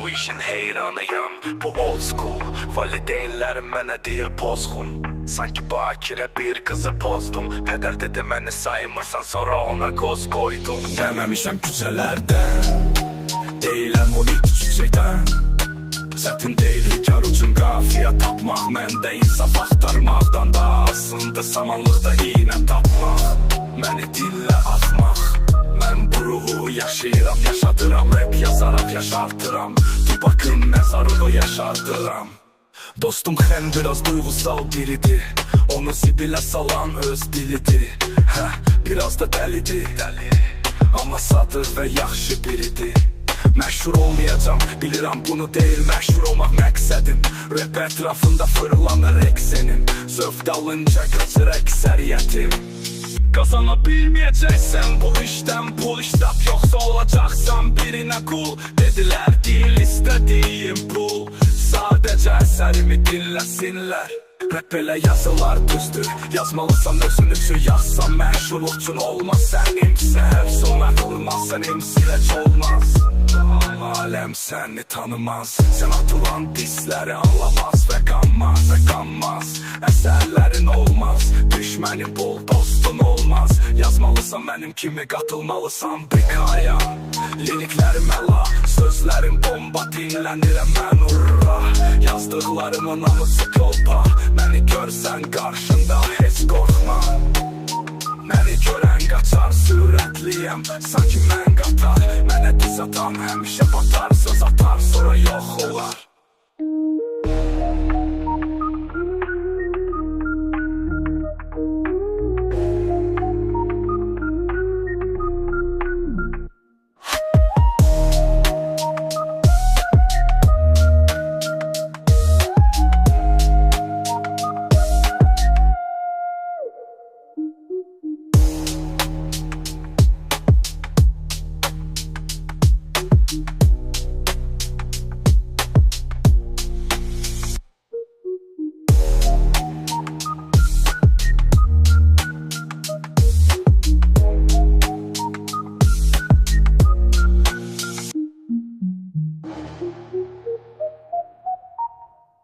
bu işin heyranıyam. Bu old school valideynlərim mənə deyir pozğun. Sanki bakirə bir qızı pozdum. Pədər dedi məni saymırsan, sonra ona qoz qoydum. Gəlməmişəm küçələrdən, deyiləm o ilk çiçəkdən. Çətin deyil hikar üçün qafiyə tapmaq, məndə insaf axtarmaqdan da aslında samanlıqda iynə tapmaq. Məni dillə atmaq, mən bu ruhu yaşayıram, yaşadıram. Rap yazaraq yaşartıram, Tupac'ın məzarını yaşardıram. Dostum həm biraz duygusal biridir, onu zibilə salan öz dilidir. Biraz da dəlidir, amma sadır və yaxşı biridir. Məşhur olmayacam, bilirəm bunu deyil məşhur olmaq məqsədim. Rap ətrafında fırlanır eksenim, zövq dalınca qaçır əksəriyyətim. Qazana bilməyəcəksən bu işdən pul iştap, yoxsa olacaqsan birinə qul. Dedilər deyil istədiyim pul, sadəcə əsərimi dinləsinlər. Rap elə yazılar düzdür, yazmalısan özün üçün yazsan. Məşhurluq üçün olmaz sənimsə, həbsun atılmaz sənimsiz heç olmaz. Aləm səni tanımaz, sən atılan disləri anlamaz və qanmaz əsərlərin olmaz, düşmənin bol dostun olmaz. Yazmalısan mənim kimi, qatılmalısan bikaya. Liriklərim əla, sözlərim bomba, dinlənirəm mən urra. Yazdıqlarımın anısı kolpa, məni görsən qarşında heç qorxma. Məni görən qaçar, sürətliyəm, sanki mən qatar. Mənə diz atan həmişə batar, söz atar, sonra yox olar.